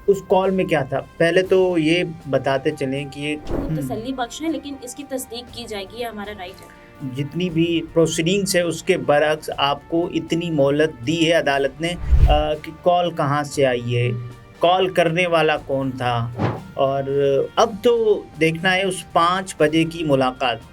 اس کال میں کیا تھا؟ پہلے تو یہ بتاتے چلیں کہ یہ تسلی بخش ہے، لیکن اس کی تصدیق کی جائے گی، یہ ہمارا رائٹ ہے۔ جتنی بھی پروسیڈنگس ہے اس کے برعکس آپ کو اتنی مہلت دی ہے عدالت نے کہ کال کہاں سے آئی ہے، کال کرنے والا کون تھا، اور اب تو دیکھنا ہے اس 5 بجے کی ملاقات۔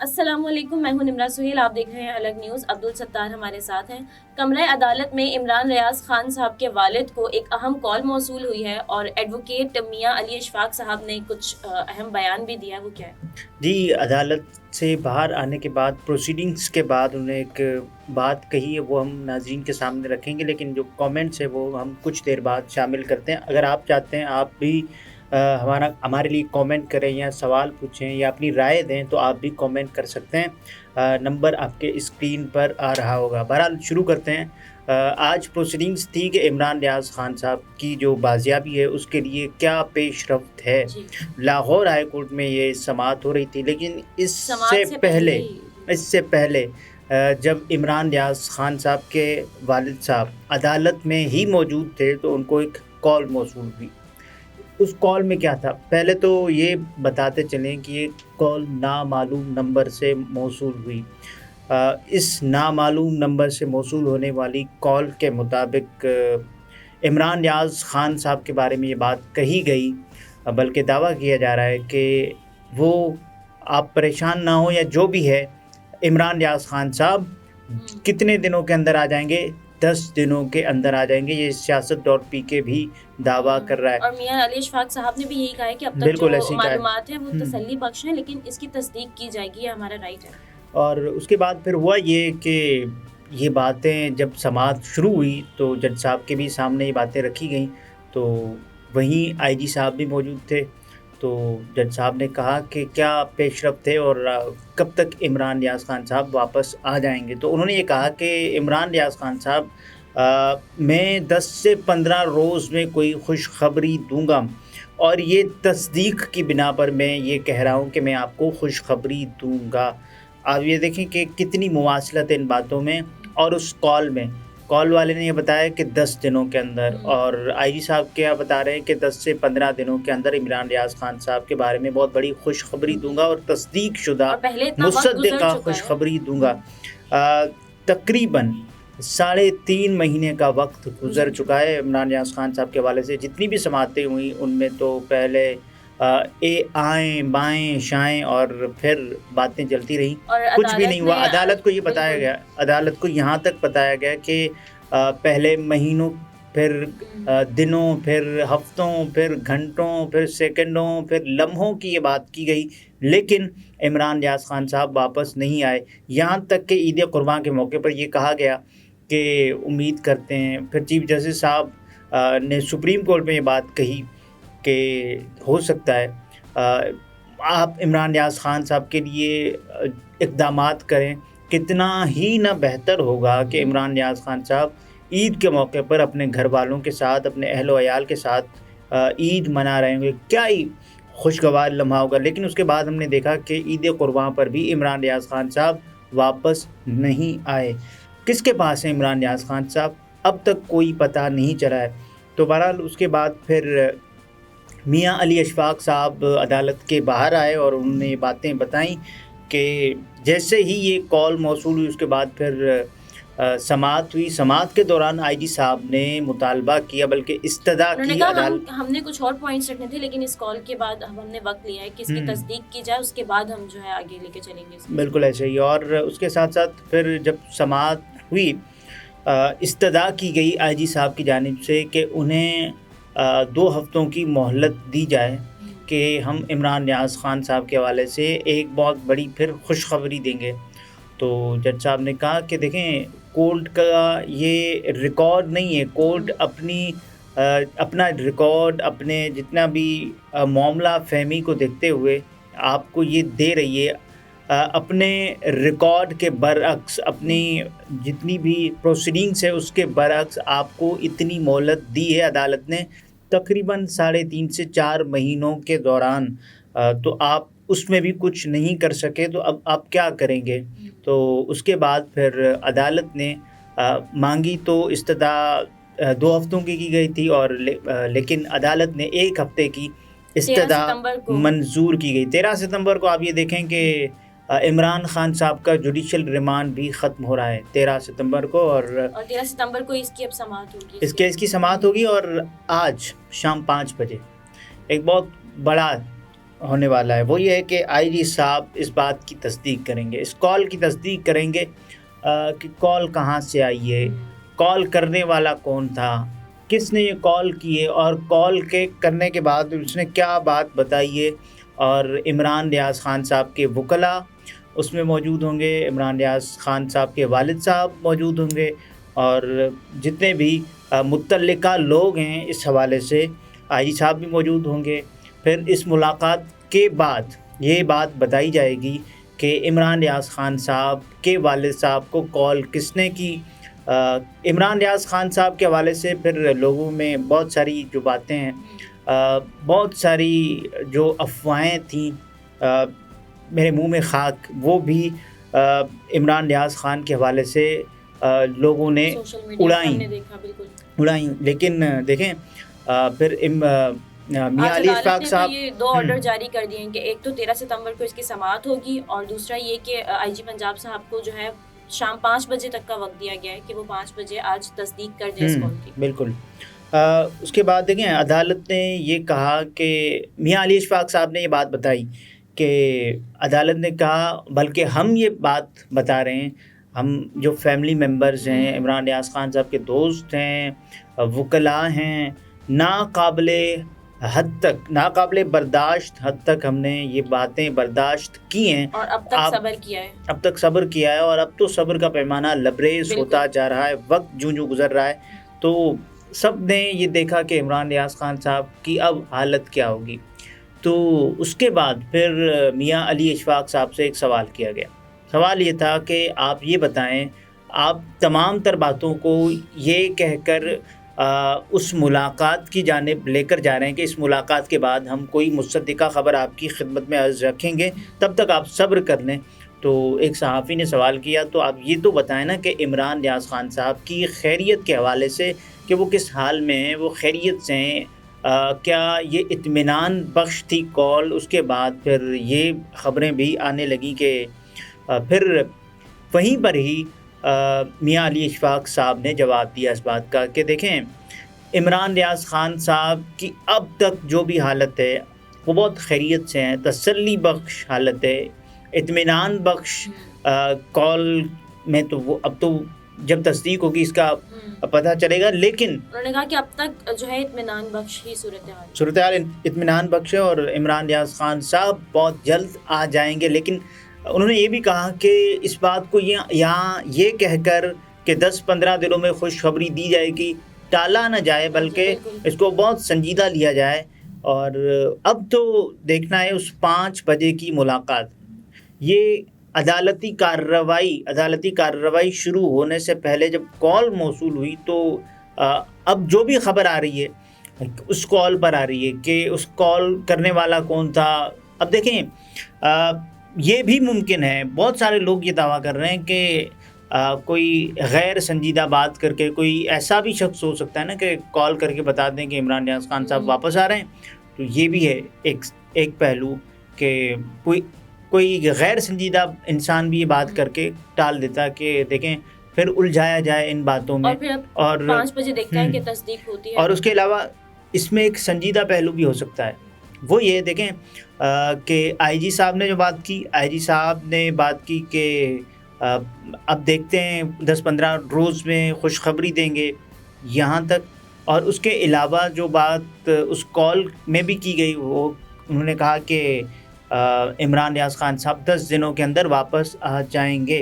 السلام علیکم، میں ہوں نمرہ سہیل، آپ دیکھ رہے ہیں الگ نیوز۔ عبدالستار ہمارے ساتھ ہیں۔ کمرہ عدالت میں عمران ریاض خان صاحب کے والد کو ایک اہم کال موصول ہوئی ہے اور ایڈوکیٹ میاں علی اشفاق صاحب نے کچھ اہم بیان بھی دیا۔ وہ کیا ہے؟ جی، عدالت سے باہر آنے کے بعد پروسیڈنگس کے بعد انہیں ایک بات کہی ہے، وہ ہم ناظرین کے سامنے رکھیں گے، لیکن جو کامنٹس ہے وہ ہم کچھ دیر بعد شامل کرتے ہیں۔ اگر آپ چاہتے ہیں آپ بھی ہمارے لیے کامنٹ کریں یا سوال پوچھیں یا اپنی رائے دیں تو آپ بھی کامنٹ کر سکتے ہیں۔ نمبر آپ کے اسکرین پر آ رہا ہوگا۔ بہرحال شروع کرتے ہیں۔ آج پروسیڈنگس تھی کہ عمران ریاض خان صاحب کی جو بازیابی ہے اس کے لیے کیا پیش رفت ہے۔ لاہور ہائی کورٹ میں یہ سماعت ہو رہی تھی، لیکن اس سے پہلے جب عمران ریاض خان صاحب کے والد صاحب عدالت میں ہی موجود تھے تو ان کو ایک کال موصول ہوئی۔ اس کال میں کیا تھا؟ پہلے تو یہ بتاتے چلیں کہ یہ کال نامعلوم نمبر سے موصول ہوئی۔ اس نامعلوم نمبر سے موصول ہونے والی کال کے مطابق عمران ریاض خان صاحب کے بارے میں یہ بات کہی گئی، بلکہ دعویٰ کیا جا رہا ہے کہ وہ آپ پریشان نہ ہوں یا جو بھی ہے، عمران ریاض خان صاحب کتنے دنوں کے اندر آ جائیں گے؟ 10 دنوں کے اندر آ جائیں گے۔ یہ سیاست.pk بھی دعویٰ کر رہا ہے۔ اور میاں علی اشفاق صاحب نے بھی یہی کہا ہے کہ اب تک جو معلومات ہیں وہ تسلی بخش ہیں، لیکن اس کی تصدیق کی جائے گی، یہ ہمارا رائٹ ہے۔ اور اس کے بعد پھر ہوا یہ کہ یہ باتیں جب سماعت شروع ہوئی تو جج صاحب کے بھی سامنے یہ باتیں رکھی گئیں، تو وہیں آئی جی صاحب بھی موجود تھے۔ تو جج صاحب نے کہا کہ کیا پیش رفت ہے اور کب تک عمران ریاض خان صاحب واپس آ جائیں گے۔ تو انہوں نے یہ کہا کہ عمران ریاض خان صاحب میں 10 سے 15 روز میں کوئی خوشخبری دوں گا، اور یہ تصدیق کی بنا پر میں یہ کہہ رہا ہوں کہ میں آپ کو خوشخبری دوں گا۔ آپ یہ دیکھیں کہ کتنی مواصلت ان باتوں میں، اور اس کال میں کال والے نے یہ بتایا کہ 10 دنوں کے اندر، اور آئی جی صاحب کیا بتا رہے ہیں کہ 10 سے 15 دنوں کے اندر عمران ریاض خان صاحب کے بارے میں بہت بڑی خوشخبری دوں گا اور تصدیق شدہ مصدقہ خوشخبری دوں گا۔ تقریباً 3.5 مہینے کا وقت گزر چکا ہے عمران ریاض خان صاحب کے حوالے سے۔ جتنی بھی سماعتیں ہوئیں ان میں تو پہلے آئیں بائیں شائیں اور پھر باتیں چلتی رہیں، کچھ بھی نہیں ہوا۔ عدالت کو یہ بتایا گیا، عدالت کو یہاں تک بتایا گیا کہ پہلے مہینوں، پھر دنوں، پھر ہفتوں، پھر گھنٹوں، پھر سیکنڈوں، پھر لمحوں کی یہ بات کی گئی، لیکن عمران ریاض خان صاحب واپس نہیں آئے۔ یہاں تک کہ عید قربان کے موقع پر یہ کہا گیا کہ امید کرتے ہیں، پھر چیف جسٹس صاحب نے سپریم کورٹ میں یہ بات کہی کہ ہو سکتا ہے آپ عمران ریاض خان صاحب کے لیے اقدامات کریں۔ کتنا ہی نہ بہتر ہوگا کہ عمران ریاض خان صاحب عید کے موقع پر اپنے گھر والوں کے ساتھ، اپنے اہل و عیال کے ساتھ عید منا رہے ہوں گے، کیا ہی خوشگوار لمحہ ہوگا۔ لیکن اس کے بعد ہم نے دیکھا کہ عید قربان پر بھی عمران ریاض خان صاحب واپس نہیں آئے۔ کس کے پاس ہے عمران ریاض خان صاحب؟ اب تک کوئی پتہ نہیں چلا ہے۔ تو بہرحال اس کے بعد پھر میاں علی اشفاق صاحب عدالت کے باہر آئے اور انہوں نے یہ باتیں بتائیں کہ جیسے ہی یہ کال موصول ہوئی اس کے بعد پھر سماعت ہوئی۔ سماعت کے دوران آئی جی صاحب نے مطالبہ کیا، بلکہ استدعا کی عدالت۔ ہم نے کچھ اور پوائنٹس رکھنے تھے، لیکن اس کال کے بعد ہم نے وقت لیا ہے کہ اس کی تصدیق کی جائے، اس کے بعد ہم جو ہے آگے لے کے چلیں گے۔ بالکل ایسے ہی۔ اور اس کے ساتھ ساتھ پھر جب سماعت ہوئی، استدعا کی گئی آئی جی صاحب کی جانب سے کہ انہیں 2 ہفتوں کی مہلت دی جائے کہ ہم عمران ریاض خان صاحب کے حوالے سے ایک بہت بڑی پھر خوشخبری دیں گے۔ تو جج صاحب نے کہا کہ دیکھیں، کورٹ کا یہ ریکارڈ نہیں ہے، کورٹ اپنا ریکارڈ، اپنے جتنا بھی معاملہ فہمی کو دیکھتے ہوئے آپ کو یہ دے رہی ہے، اپنے ریکارڈ کے برعکس، اپنی جتنی بھی پروسیڈنگس ہے اس کے برعکس آپ کو اتنی مہلت دی ہے عدالت نے تقریباً 3.5 سے 4 مہینوں کے دوران تو آپ اس میں بھی کچھ نہیں کر سکے تو اب آپ کیا کریں گے؟ تو اس کے بعد پھر عدالت نے مانگی تو استدعا 2 ہفتوں کی گئی تھی، اور لیکن عدالت نے 1 ہفتے کی 13 استدعا ستمبر کو منظور کی گئی۔ 13 ستمبر کو آپ یہ دیکھیں کہ عمران خان صاحب کا جوڈیشل ریمانڈ بھی ختم ہو رہا ہے 13 ستمبر کو، اور 13 ستمبر کو اس کی اب سماعت ہوگی، اس کیس کی سماعت ہوگی، اور آج شام 5 بجے ایک بہت بڑا ہونے والا ہے، وہ یہ ہے کہ آئی جی صاحب اس بات کی تصدیق کریں گے، اس کال کی تصدیق کریں گے کہ کال کہاں سے آئی ہے، کال کرنے والا کون تھا، کس نے یہ کال کی ہے، اور کال کے کرنے کے بعد اس نے کیا بات بتائی ہے۔ اور عمران ریاض خان صاحب کے وکلاء اس میں موجود ہوں گے، عمران ریاض خان صاحب کے والد صاحب موجود ہوں گے، اور جتنے بھی متعلقہ لوگ ہیں اس حوالے سے آئی جی صاحب بھی موجود ہوں گے۔ پھر اس ملاقات کے بعد یہ بات بتائی جائے گی کہ عمران ریاض خان صاحب کے والد صاحب کو کال کس نے کی۔ عمران ریاض خان صاحب کے حوالے سے پھر لوگوں میں بہت ساری جو باتیں ہیں، بہت ساری جو افواہیں تھیں، میرے منہ میں خاک، وہ بھی عمران ریاض خان کے حوالے سے لوگوں نے اڑائیں، لیکن دیکھیں پھر میاں علی اشفاق صاحب یہ 2 آرڈر جاری کر دیے ہیں کہ ایک تو 13 ستمبر کو اس کی سماعت ہوگی، اور دوسرا یہ کہ آئی جی پنجاب صاحب کو جو ہے شام 5 بجے تک کا وقت دیا گیا ہے کہ وہ 5 بجے آج تصدیق کر دیں اس کال کی۔ بالکل۔ اس کے بعد دیکھیں عدالت نے یہ کہا کہ میاں علی اشفاق صاحب نے یہ بات بتائی کہ عدالت نے کہا، بلکہ ہم یہ بات بتا رہے ہیں، ہم جو فیملی ممبرز ہیں، عمران ریاض خان صاحب کے دوست ہیں، وکلاء ہیں، ناقابل برداشت حد تک ہم نے یہ باتیں برداشت کی ہیں، اور اب تک صبر کیا ہے، اور اب تو صبر کا پیمانہ لبریز ہوتا جا رہا ہے، وقت جوں گزر رہا ہے، تو سب نے یہ دیکھا کہ عمران ریاض خان صاحب کی اب حالت کیا ہوگی۔ تو اس کے بعد پھر میاں علی اشفاق صاحب سے ایک سوال کیا گیا۔ سوال یہ تھا کہ آپ یہ بتائیں، آپ تمام تر باتوں کو یہ کہہ کر اس ملاقات کی جانب لے کر جا رہے ہیں کہ اس ملاقات کے بعد ہم کوئی مصدقہ خبر آپ کی خدمت میں عرض رکھیں گے، تب تک آپ صبر کر لیں۔ تو ایک صحافی نے سوال کیا، تو آپ یہ تو بتائیں نا کہ عمران ریاض خان صاحب کی خیریت کے حوالے سے کہ وہ کس حال میں ہیں، وہ خیریت سے ہیں، کیا یہ اطمینان بخش تھی کال؟ اس کے بعد پھر یہ خبریں بھی آنے لگیں کہ پھر وہیں پر ہی میاں علی اشفاق صاحب نے جواب دیا اس بات کا کہ دیکھیں عمران ریاض خان صاحب کی اب تک جو بھی حالت ہے وہ بہت خیریت سے ہیں، تسلی بخش حالت ہے، اطمینان بخش کال میں، تو وہ اب تو جب تصدیق ہوگی اس کا پتہ چلے گا، لیکن انہوں نے کہا کہ اب تک جو ہے اطمینان بخش ہی صورتحال اطمینان بخش ہے، اور عمران ریاض خان صاحب بہت جلد آ جائیں گے۔ لیکن انہوں نے یہ بھی کہا کہ اس بات کو یہاں یہ کہہ کر کہ 10-15 دنوں میں خوشخبری دی جائے گی ٹالا نہ جائے، بلکہ اس کو بہت سنجیدہ لیا جائے۔ اور اب تو دیکھنا ہے اس 5 بجے کی ملاقات، یہ عدالتی کارروائی شروع ہونے سے پہلے جب کال موصول ہوئی تو اب جو بھی خبر آ رہی ہے اس کال پر آ رہی ہے کہ اس کال کرنے والا کون تھا۔ اب دیکھیں یہ بھی ممکن ہے، بہت سارے لوگ یہ دعویٰ کر رہے ہیں کہ کوئی غیر سنجیدہ بات کر کے کوئی ایسا بھی شخص ہو سکتا ہے نا کہ کال کر کے بتا دیں کہ عمران ریاض خان صاحب واپس آ رہے ہیں، تو یہ بھی ہے ایک پہلو کہ کوئی غیر سنجیدہ انسان بھی یہ بات کر کے ٹال دیتا کہ دیکھیں پھر الجھایا جائے ان باتوں میں، اور 5 بجے دیکھتا ہے کہ تصدیق ہوتی ہے۔ اور اس کے علاوہ اس میں ایک سنجیدہ پہلو بھی ہو سکتا ہے، وہ یہ دیکھیں کہ آئی جی صاحب نے جو بات کی، آئی جی صاحب نے بات کی کہ اب دیکھتے ہیں 10-15 روز میں خوشخبری دیں گے یہاں تک، اور اس کے علاوہ جو بات اس کال میں بھی کی گئی وہ انہوں نے کہا کہ عمران ریاض خان صاحب 10 دنوں کے اندر واپس آ جائیں گے۔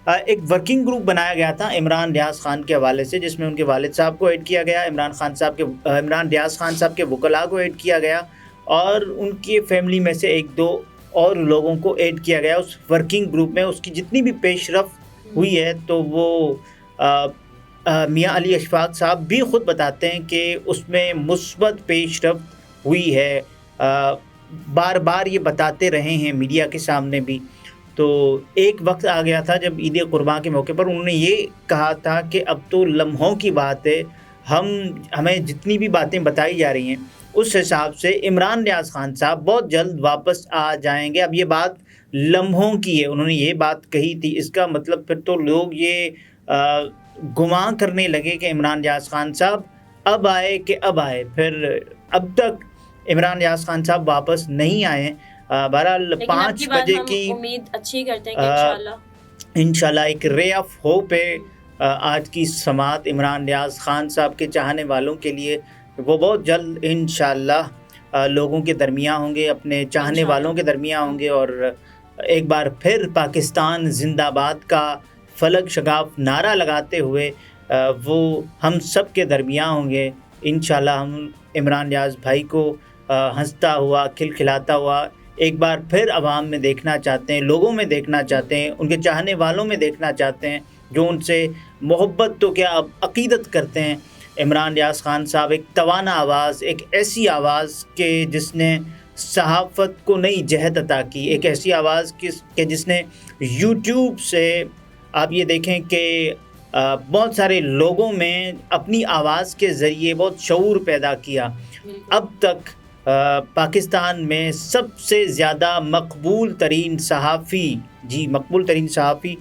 ایک ورکنگ گروپ بنایا گیا تھا عمران ریاض خان کے حوالے سے، جس میں ان کے والد صاحب کو ایڈ کیا گیا، عمران ریاض خان صاحب کے وکلاء کو ایڈ کیا گیا، اور ان کی فیملی میں سے 1-2 اور لوگوں کو ایڈ کیا گیا اس ورکنگ گروپ میں۔ اس کی جتنی بھی پیش رفت ہوئی ہے تو وہ میاں علی اشفاق صاحب بھی خود بتاتے ہیں کہ اس میں مثبت پیش رفت ہوئی ہے، بار بار یہ بتاتے رہے ہیں میڈیا کے سامنے بھی۔ تو ایک وقت آ گیا تھا جب عید قرباں کے موقع پر انہوں نے یہ کہا تھا کہ اب تو لمحوں کی بات ہے، ہمیں جتنی بھی باتیں بتائی جا رہی ہیں اس حساب سے عمران ریاض خان صاحب بہت جلد واپس آ جائیں گے، اب یہ بات لمحوں کی ہے، انہوں نے یہ بات کہی تھی۔ اس کا مطلب پھر تو لوگ یہ گماں کرنے لگے کہ عمران ریاض خان صاحب اب آئے کہ اب آئے، پھر اب تک عمران ریاض خان صاحب واپس نہیں آئے ہیں۔ بہرحال لیکن اب 5 کی بار بجے ہم کی امید اچھی کرتے ہیں کہ انشاءاللہ انشاءاللہ ایک رے آف ہوپ ہے آج کی سماعت عمران ریاض خان صاحب کے چاہنے والوں کے لیے، وہ بہت جلد انشاءاللہ لوگوں کے درمیان ہوں گے، اپنے چاہنے والوں کے درمیان ہوں گے، اور ایک بار پھر پاکستان زندہ باد کا فلک شگاف نعرہ لگاتے ہوئے وہ ہم سب کے درمیان ہوں گے۔ انشاءاللہ ہم عمران ریاض بھائی کو ہنستا ہوا، کھلکھلاتا ہوا ایک بار پھر عوام میں دیکھنا چاہتے ہیں، لوگوں میں دیکھنا چاہتے ہیں، ان کے چاہنے والوں میں دیکھنا چاہتے ہیں، جو ان سے محبت تو کیا اب عقیدت کرتے ہیں۔ عمران ریاض خان صاحب ایک توانا آواز، ایک ایسی آواز کہ جس نے صحافت کو نئی جہت عطا کی، ایک ایسی آواز کہ جس نے یوٹیوب سے آپ یہ دیکھیں کہ بہت سارے لوگوں میں اپنی آواز کے ذریعے بہت شعور پیدا کیا۔ اب تک پاکستان میں سب سے زیادہ مقبول ترین صحافی، مقبول ترین صحافی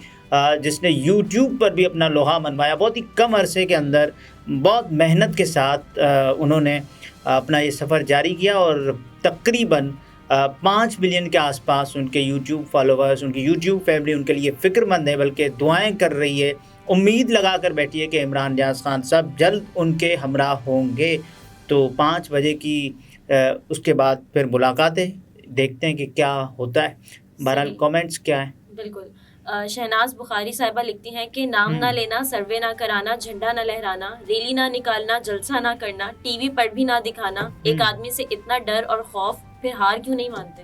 جس نے یوٹیوب پر بھی اپنا لوہا منوایا، بہت ہی کم عرصے کے اندر بہت محنت کے ساتھ انہوں نے اپنا یہ سفر جاری کیا، اور تقریباً 5 ملین کے آس پاس ان کے یوٹیوب فالوورز، ان کی یوٹیوب فیملی ان کے لیے فکر مند ہے، بلکہ دعائیں کر رہی ہے، امید لگا کر بیٹھی ہے کہ عمران ریاض خان صاحب جلد ان کے ہمراہ ہوں گے۔ تو 5 بجے کی اس کے بعد پھر ملاقاتیں، دیکھتے ہیں کہ کیا ہوتا ہے۔ بہرحال کامنٹس کیا ہیں؟ بالکل، شہناز بخاری صاحبہ لکھتی ہیں کہ نام نہ لینا، سروے نہ کرانا، جھنڈا نہ لہرانا، ریلی نہ نکالنا، جلسہ نہ کرنا، ٹی وی پر بھی نہ دکھانا، ایک آدمی سے اتنا ڈر اور خوف، پھر ہار کیوں نہیں مانتے؟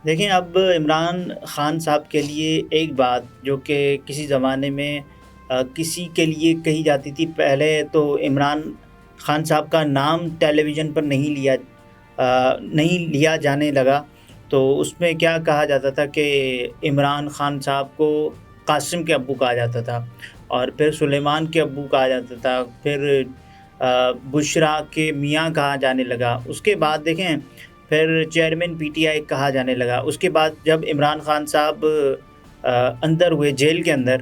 دیکھیں، اب عمران خان صاحب کے لیے ایک بات جو کہ کسی زمانے میں کسی کے لیے کہی جاتی تھی، پہلے تو عمران خان صاحب کا نام ٹیلی ویژن پر نہیں لیا جانے لگا، تو اس میں کیا کہا جاتا تھا کہ عمران خان صاحب کو قاسم کے ابو کہا جاتا تھا، اور پھر سلیمان کے ابو کہا جاتا تھا، پھر بشرا کے میاں کہا جانے لگا، اس کے بعد دیکھیں پھر چیئرمین پی ٹی آئی کہا جانے لگا۔ اس کے بعد جب عمران خان صاحب اندر ہوئے جیل کے اندر،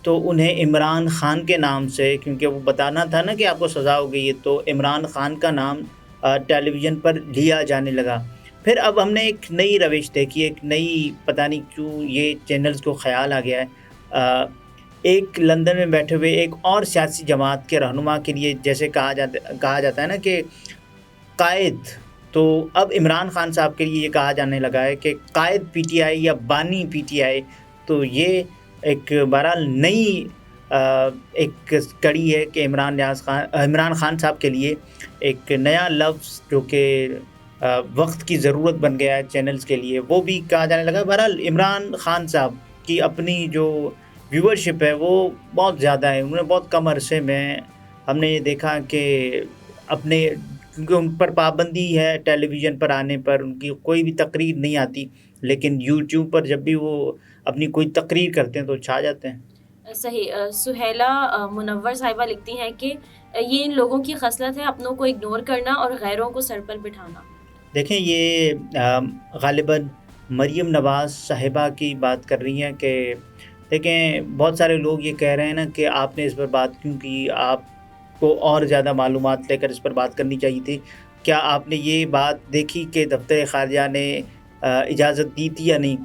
تو انہیں عمران خان کے نام سے، کیونکہ وہ بتانا تھا نا کہ آپ کو سزا ہو گئی ہے، تو عمران خان کا نام ٹیلی ویژن پر لیا جانے لگا۔ پھر اب ہم نے ایک نئی روش دیکھی، ایک نئی، پتہ نہیں کیوں یہ چینلز کو خیال آ گیا ہے، ایک لندن میں بیٹھے ہوئے ایک اور سیاسی جماعت کے رہنما کے لیے جیسے کہا جاتا ہے نا کہ قائد، تو اب عمران خان صاحب کے لیے یہ کہا جانے لگا ہے کہ قائد پی ٹی آئی یا بانی پی ٹی آئی۔ تو یہ ایک بہرحال نئی ایک کڑی ہے کہ عمران خان صاحب کے لیے ایک نیا لفظ جو کہ وقت کی ضرورت بن گیا ہے چینلز کے لیے، وہ بھی کہا جانے لگا۔ بہرحال عمران خان صاحب کی اپنی جو ویورشپ ہے وہ بہت زیادہ ہے، انہوں نے بہت کم عرصے میں ہم نے یہ دیکھا کہ اپنے، کیونکہ ان پر پابندی ہے ٹیلی ویژن پر آنے پر، ان کی کوئی بھی تقریر نہیں آتی، لیکن یوٹیوب پر جب بھی وہ اپنی کوئی تقریر کرتے ہیں تو چھا جاتے ہیں۔ صحیح۔ سہیلا منور صاحبہ لکھتی ہیں کہ یہ ان لوگوں کی خصلت ہے اپنوں کو اگنور کرنا اور غیروں کو سر پر بٹھانا۔ دیکھیں، یہ غالباً مریم نواز صاحبہ کی بات کر رہی ہیں کہ دیکھیں بہت سارے لوگ یہ کہہ رہے ہیں نا کہ آپ نے اس پر بات کیوں کی، آپ کو اور زیادہ معلومات لے کر اس پر بات کرنی چاہیے تھی، کیا آپ نے یہ بات دیکھی کہ دفتر خارجہ نے اجازت دی تھی یا نہیں؟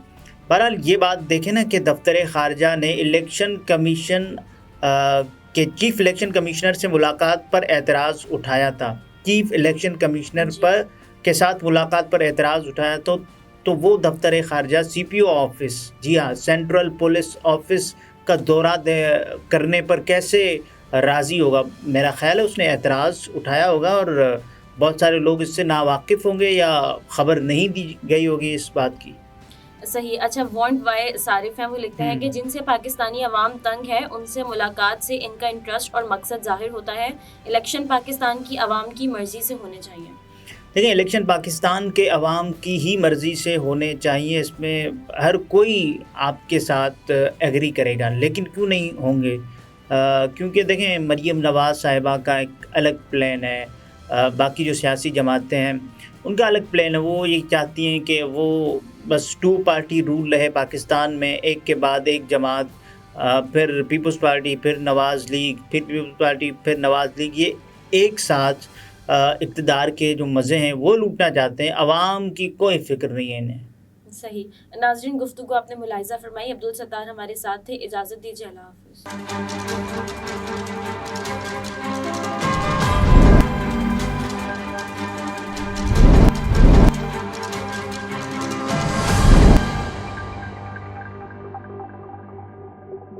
بہرحال یہ بات دیکھیں نا کہ دفتر خارجہ نے الیکشن کمیشن کے چیف الیکشن کمشنر سے ملاقات پر اعتراض اٹھایا تھا، چیف الیکشن کمشنر کے ساتھ ملاقات پر اعتراض اٹھایا تو وہ دفتر خارجہ سی پی او آفس، جی ہاں، سینٹرل پولیس آفس کا دورہ کرنے پر کیسے راضی ہوگا؟ میرا خیال ہے اس نے اعتراض اٹھایا ہوگا، اور بہت سارے لوگ اس سے ناواقف ہوں گے یا خبر نہیں دی گئی ہوگی اس بات کی۔ صحیح. اچھا، وانٹ وائی صارف ہیں، وہ لکھتے ہیں کہ جن سے پاکستانی عوام تنگ ہے ان سے ملاقات سے ان کا انٹرسٹ اور مقصد ظاہر ہوتا ہے. الیکشن پاکستان کی عوام کی مرضی سے ہونے چاہیے. دیکھیں الیکشن پاکستان کے عوام کی ہی مرضی سے ہونے چاہیے، اس میں ہر کوئی آپ کے ساتھ ایگری کرے گا، لیکن کیوں نہیں ہوں گے؟ کیونکہ دیکھیں مریم نواز صاحبہ کا ایک الگ پلان ہے، باقی جو سیاسی جماعتیں ہیں ان کا الگ پلان ہے. وہ یہ چاہتی ہیں کہ وہ بس 2 پارٹی رول رہے پاکستان میں، ایک کے بعد ایک جماعت، پھر پیپلز پارٹی، پھر نواز لیگ، پھر پیپلز پارٹی، پھر نواز لیگ، یہ ایک ساتھ اقتدار کے جو مزے ہیں وہ لوٹنا چاہتے ہیں. عوام کی کوئی فکر نہیں ہے انہیں. صحیح. ناظرین، گفتگو آپ نے ملاحظہ فرمائی. عبدالستار ہمارے ساتھ تھے. اجازت دیجیے. اللہ حافظ.